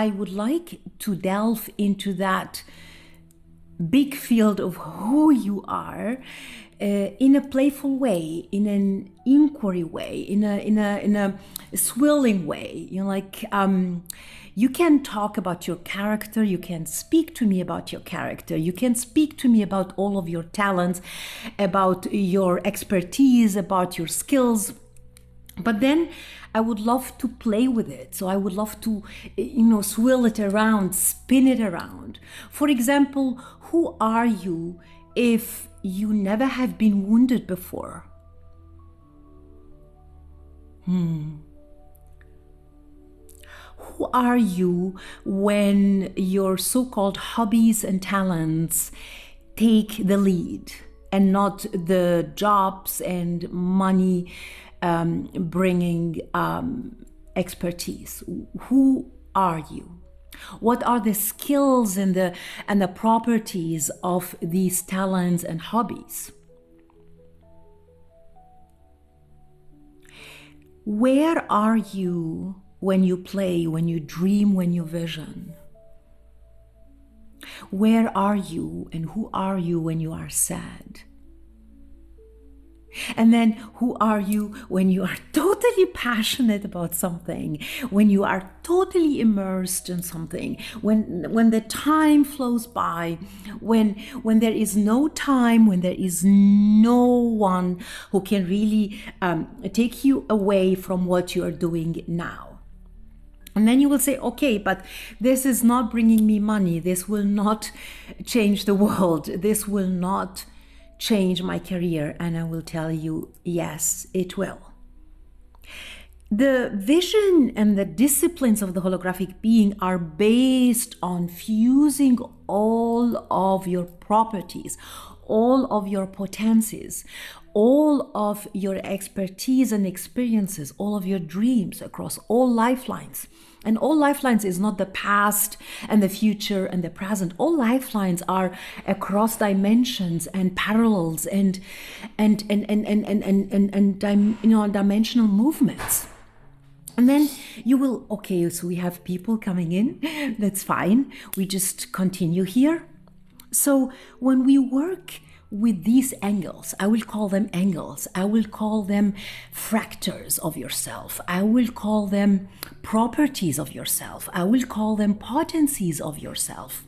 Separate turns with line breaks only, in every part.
I would like to delve into that big field of who you are in a playful way, in an inquiry way, in a swirling way. You can talk about your character, you can speak to me about your character, you can speak to me about all of your talents, about your expertise, about your skills. But then I would love to play with it. So I would love to, swirl it around, spin it around. For example, who are you if you never have been wounded before? Who are you when your so-called hobbies and talents take the lead and not the jobs and money bringing expertise? Who are you? What are the skills and the properties of these talents and hobbies? Where are you when you play, when you dream, when you vision? Where are you and who are you when you are sad? And then who are you when you are totally passionate about something, when you are totally immersed in something, when the time flows by, when there is no time, when there is no one who can really take you away from what you are doing now. And then you will say, okay, but this is not bringing me money. This will not change the world. This will not change my career. And I will tell you, yes, it will. The vision and the disciplines of the holographic being are based on fusing all of your properties, all of your potencies, all of your expertise and experiences, all of your dreams across all lifelines. And all lifelines is not the past and the future and the present. All lifelines are across dimensions and parallels and dimensional movements. And then you will, okay, so we have people coming in. That's fine. We just continue here. So when we work with these angles, I will call them angles, I will call them fractors of yourself, I will call them properties of yourself, I will call them potencies of yourself.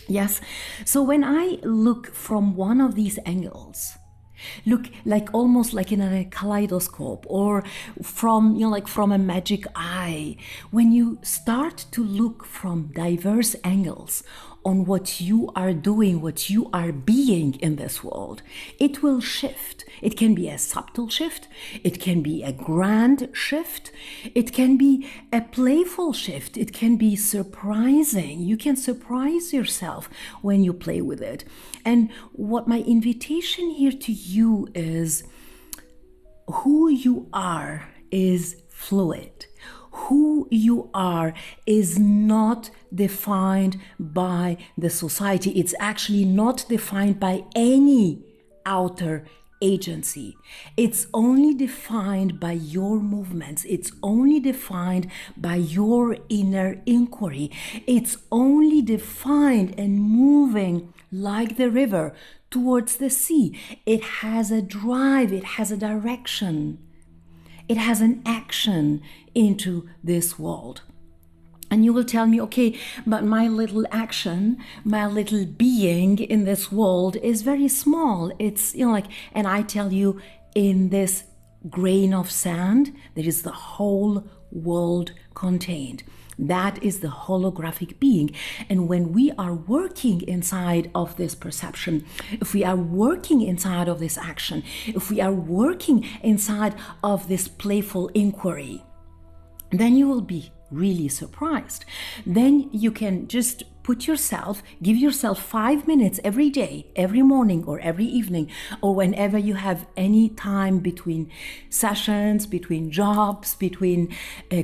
Yes, so when I look from one of these angles, look like almost like in a kaleidoscope or from from a magic eye, when you start to look from diverse angles on what you are doing, what you are being in this world, it will shift. It can be a subtle shift, it can be a grand shift, it can be a playful shift, it can be surprising. You can surprise yourself when you play with it. And what my invitation here to you is, who you are is fluid. Who you are is not defined by the society. It's actually not defined by any outer agency. It's only defined by your movements. It's only defined by your inner inquiry. It's only defined and moving like the river towards the sea. It has a drive, it has a direction. It has an action into this world. And you will tell me, okay, but my little action, my little being in this world is very small. It's, and I tell you, in this grain of sand, there is the whole world contained. That is the holographic being. And when we are working inside of this perception, if we are working inside of this action, if we are working inside of this playful inquiry, then you will be really surprised. Then you can just give yourself 5 minutes every day, every morning or every evening, or whenever you have any time between sessions, between jobs, between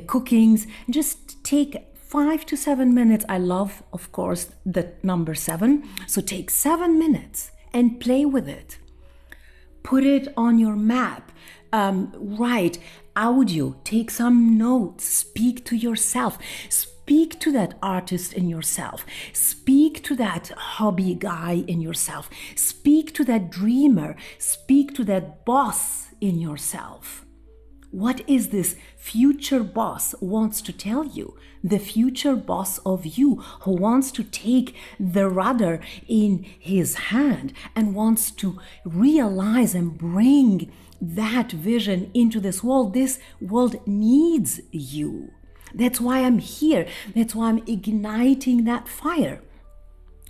cookings. Just take 5 to 7 minutes. I love, of course, the number 7. So take 7 minutes and play with it. Put it on your map. Write audio, take some notes, speak to yourself. Speak speak to that artist in yourself. Speak to that hobby guy in yourself. Speak to that dreamer. Speak to that boss in yourself. What is this future boss wants to tell you? The future boss of you, who wants to take the rudder in his hand and wants to realize and bring that vision into this world. This world needs you. That's why I'm here. That's why I'm igniting that fire.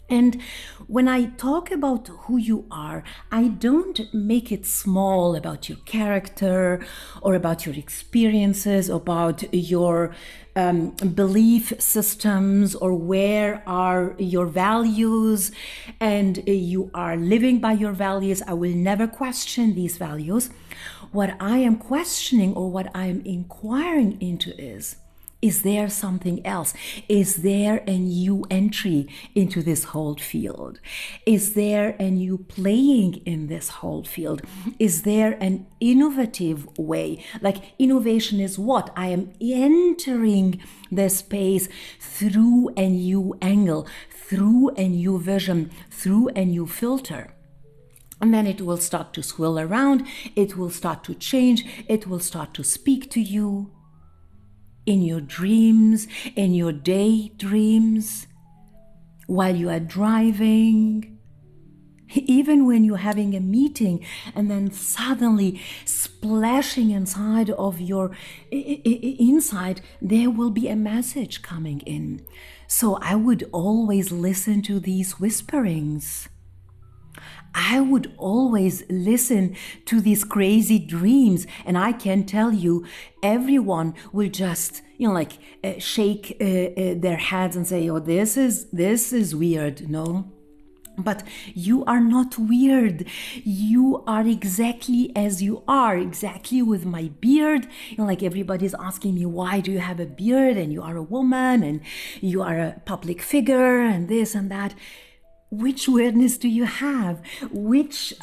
And when I talk about who you are, I don't make it small about your character or about your experiences, about your belief systems, or where are your values, and you are living by your values. I will never question these values. What I am questioning, or what I am inquiring into, is there something else? Is there a new entry into this whole field? Is there a new playing in this whole field? Is there an innovative way? Like, innovation is what? I am entering the space through a new angle, through a new vision, through a new filter. And then it will start to swirl around. It will start to change. It will start to speak to you. In your dreams, in your daydreams, while you are driving, even when you're having a meeting, and then suddenly splashing inside of your inside, there will be a message coming in. So I would always listen to these whisperings. I would always listen to these crazy dreams, and I can tell you, everyone will just, shake their heads and say, "Oh, this is weird." No, but you are not weird. You are exactly as you are, exactly with my beard. Everybody's asking me, why do you have a beard? And you are a woman, and you are a public figure, and this and that. Which weirdness do you have? Which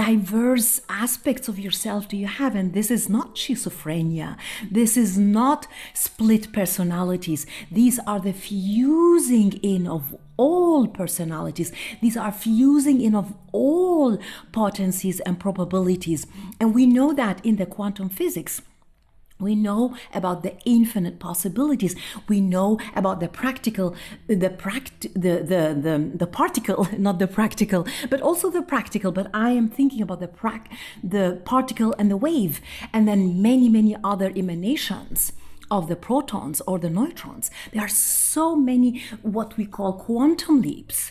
diverse aspects of yourself do you have? And this is not schizophrenia. This is not split personalities. These are the fusing in of all personalities. These are fusing in of all potencies and probabilities. And we know that in the quantum physics. We know about the infinite possibilities. We know about the practical, the particle, not the practical, but also the practical. But I am thinking about the particle and the wave, and then many, many other emanations of the protons or the neutrons. There are so many what we call quantum leaps.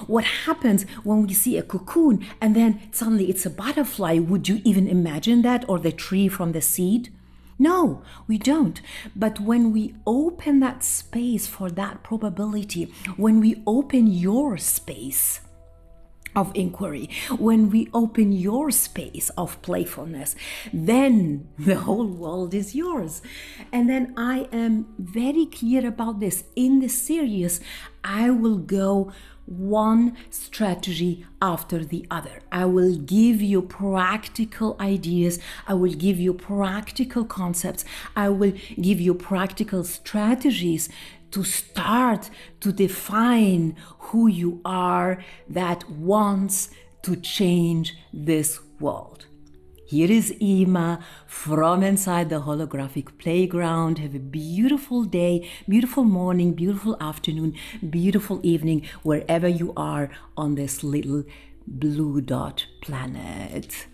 What happens when we see a cocoon and then suddenly it's a butterfly? Would you even imagine that? Or the tree from the seed? No, we don't. But when we open that space for that probability, when we open your space of inquiry, when we open your space of playfulness, then the whole world is yours. And then I am very clear about this. In this series, I will go one strategy after the other. I will give you practical ideas. I will give you practical concepts. I will give you practical strategies to start to define who you are that wants to change this world. Here is Ima from inside the holographic playground. Have a beautiful day, beautiful morning, beautiful afternoon, beautiful evening, wherever you are on this little blue dot planet.